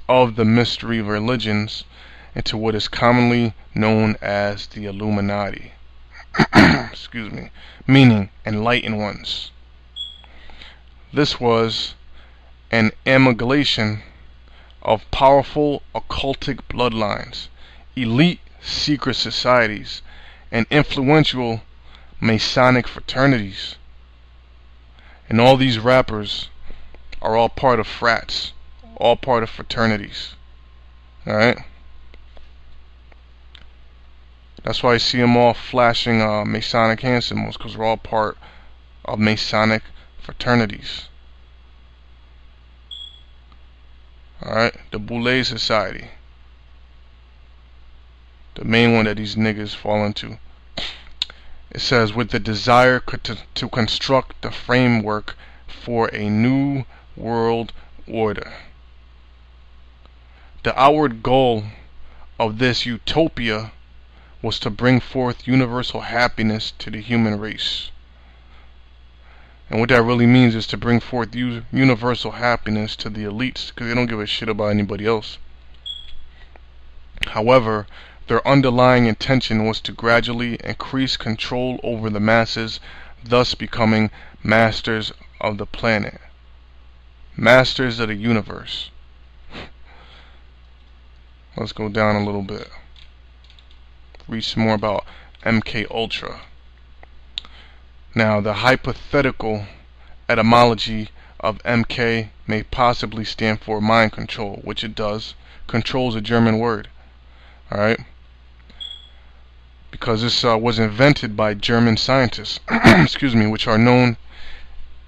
of the mystery religions into what is commonly known as the Illuminati. Excuse me, meaning enlightened ones. This was an amalgamation of powerful occultic bloodlines, elite secret societies, and influential Masonic fraternities. And all these rappers are all part of frats, all part of fraternities. Alright? That's why I see them all flashing Masonic hand symbols, because we're all part of Masonic fraternities. Alright? The Boule Society. The main one that these niggas fall into. It says, with the desire to construct the framework for a new world order. The outward goal of this utopia was to bring forth universal happiness to the human race. And what that really means is to bring forth universal happiness to the elites, because they don't give a shit about anybody else. However, their underlying intention was to gradually increase control over the masses, thus becoming masters of the planet, masters of the universe. Let's go down a little bit. Read some more about MK Ultra. Now, the hypothetical etymology of MK may possibly stand for mind control, which it does. Control is a German word. Alright? Because this was invented by German scientists, excuse me, which are known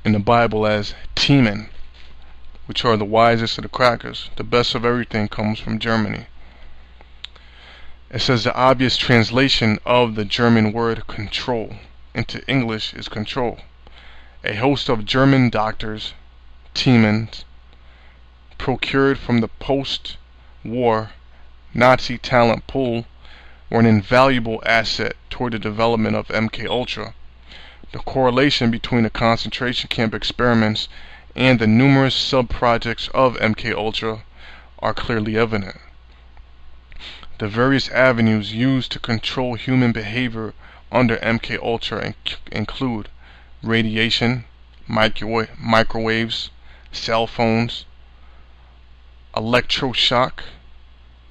in the Bible as Teemen, which are the wisest of the crackers. The best of everything comes from Germany. It says the obvious translation of the German word control into English is control. A host of German doctors, Teemens, procured from the post-war Nazi talent pool, were an invaluable asset toward the development of MK Ultra. The correlation between the concentration camp experiments and the numerous sub-projects of MK Ultra are clearly evident. The various avenues used to control human behavior under MK Ultra include radiation, microwaves, cell phones, electroshock.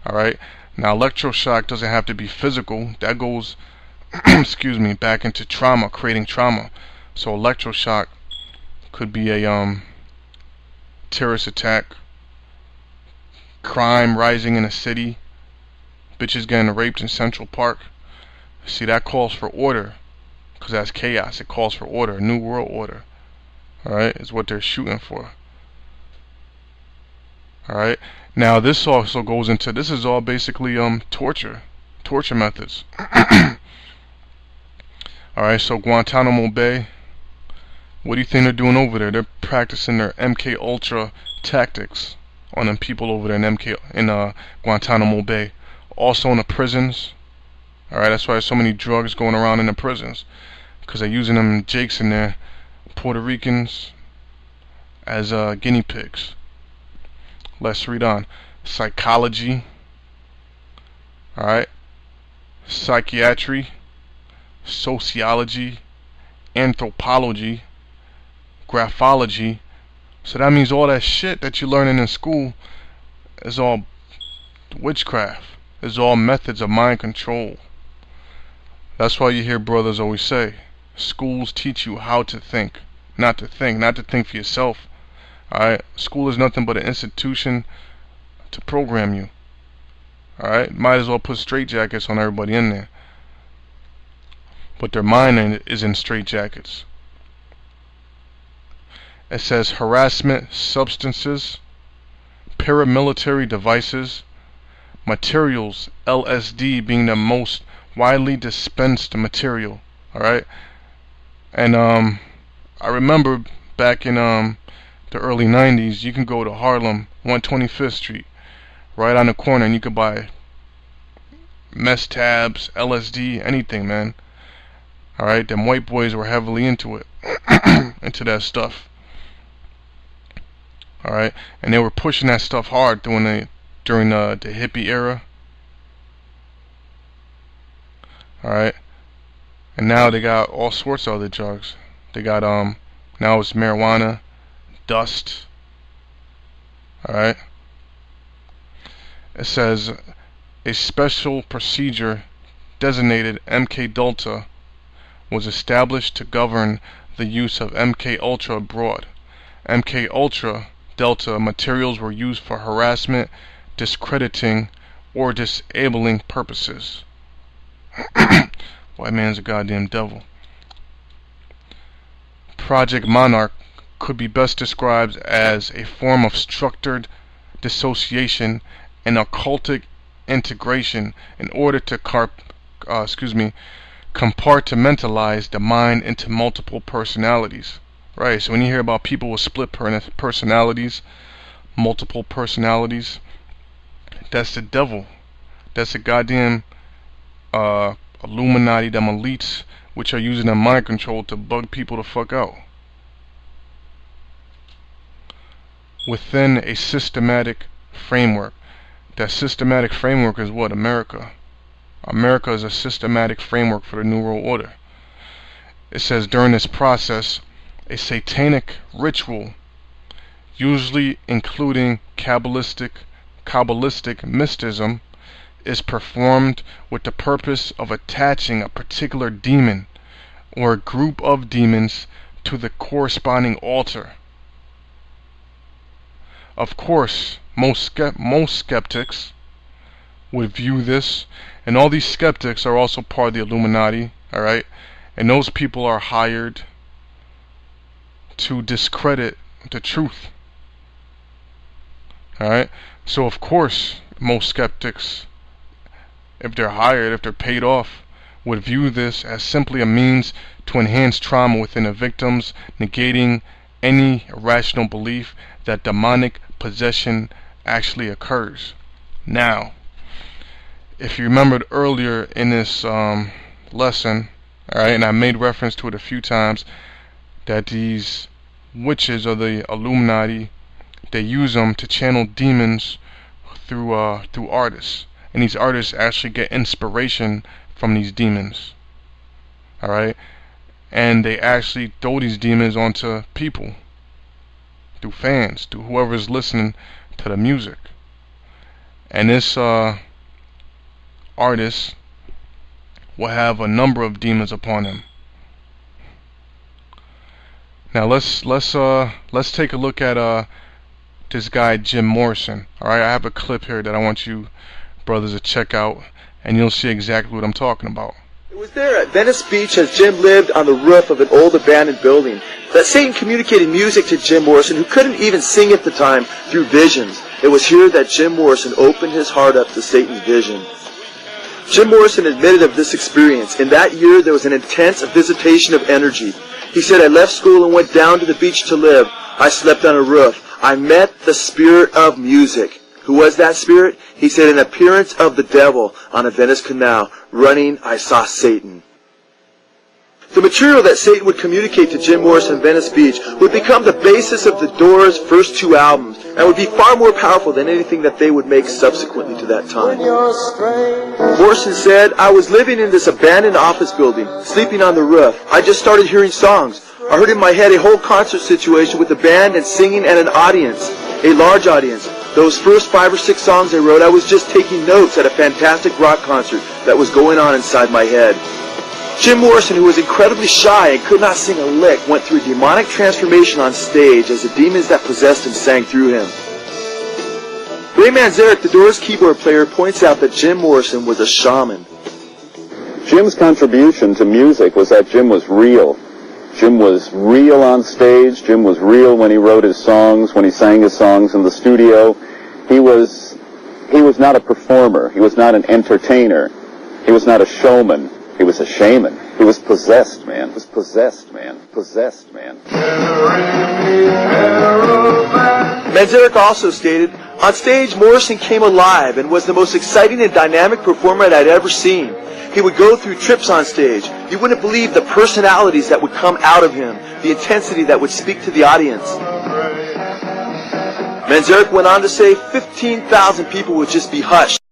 Alright, now electroshock doesn't have to be physical. That goes excuse me, back into trauma, creating trauma. So electroshock could be a terrorist attack, crime rising in a city, bitches getting raped in Central Park. See, that calls for order, because that's chaos. It calls for order, a new world order. Alright, is what they're shooting for. Alright, now this also goes into, this is all basically torture methods. Alright, so Guantanamo Bay, what do you think they're doing over there? They're practicing their MK Ultra tactics on them people over there in Guantanamo Bay. Also in the prisons. Alright, that's why there's so many drugs going around in the prisons, because they're using them jakes in there, Puerto Ricans, as guinea pigs. Let's read on. Psychology. Alright. Psychiatry. Sociology. Anthropology. Graphology. So that means all that shit that you're learning in school is all witchcraft. It's all methods of mind control. That's why you hear brothers always say, schools teach you how to think, not to think for yourself. Alright, school is nothing but an institution to program you. Alright, might as well put straitjackets on everybody in there. But their mind is in straitjackets. It says harassment, substances, paramilitary devices, materials, LSD being the most widely dispensed material. Alright, and I remember back in the early 90s, you can go to Harlem, 125th Street, right on the corner, and you could buy mess tabs, LSD, anything, man. Alright, them white boys were heavily into it, into that stuff. Alright, and they were pushing that stuff hard during during the hippie era. Alright. And now they got all sorts of other drugs. They got now it's marijuana, dust. Alright. It says a special procedure designated MK Delta was established to govern the use of MK Ultra abroad. MK Ultra Delta materials were used for harassment, discrediting, or disabling purposes. White man's a goddamn devil. Project Monarch could be best described as a form of structured dissociation and occultic integration in order to compartmentalize the mind into multiple personalities. Right, so when you hear about people with split personalities, multiple personalities, that's the devil. That's the goddamn Illuminati, them elites, which are using their mind control to bug people the fuck out. Within a systematic framework. That systematic framework is what? America. America is a systematic framework for the New World Order. It says during this process, a satanic ritual, usually including Kabbalistic mysticism, is performed with the purpose of attaching a particular demon or a group of demons to the corresponding altar. Of course, most skeptics would view this, and all these skeptics are also part of the Illuminati, alright? And those people are hired to discredit the truth. Alright? So of course, most skeptics, if they're hired, if they're paid off, would view this as simply a means to enhance trauma within the victims, negating any irrational belief that demonic possession actually occurs. Now, if you remembered earlier in this lesson, alright, and I made reference to it a few times, that these witches or the Illuminati, they use them to channel demons through artists, and these artists actually get inspiration from these demons. Alright, and they actually throw these demons onto people, through fans, through whoever's listening to the music. And this artist will have a number of demons upon him. Now let's take a look at this guy Jim Morrison. Alright, I have a clip here that I want you brothers to check out, and you'll see exactly what I'm talking about. It was there at Venice Beach as Jim lived on the roof of an old abandoned building that Satan communicated music to Jim Morrison, who couldn't even sing at the time, through visions. It was here that Jim Morrison opened his heart up to Satan's vision. Jim Morrison admitted of this experience. In that year, there was an intense visitation of energy. He said, I left school and went down to the beach to live. I slept on a roof. I met the spirit of music. Who was that spirit? He said, an appearance of the devil on a Venice canal. Running, I saw Satan. The material that Satan would communicate to Jim Morrison on Venice Beach would become the basis of the Doors' first two albums, and would be far more powerful than anything that they would make subsequently to that time. Morrison said, I was living in this abandoned office building, sleeping on the roof. I just started hearing songs. I heard in my head a whole concert situation with a band and singing and an audience, a large audience. Those first 5 or 6 songs I wrote, I was just taking notes at a fantastic rock concert that was going on inside my head. Jim Morrison, who was incredibly shy and could not sing a lick, went through a demonic transformation on stage as the demons that possessed him sang through him. Ray Manzarek, the Doors keyboard player, points out that Jim Morrison was a shaman. Jim's contribution to music was that Jim was real. Jim was real on stage. Jim was real when he wrote his songs, when he sang his songs in the studio. He was not a performer. He was not an entertainer. He was not a showman. He was a shaman. He was possessed, man. He was possessed, man. Possessed, man. Manzarek also stated, on stage, Morrison came alive and was the most exciting and dynamic performer that I'd ever seen. He would go through trips on stage. You wouldn't believe the personalities that would come out of him, the intensity that would speak to the audience. Manzarek went on to say 15,000 people would just be hushed.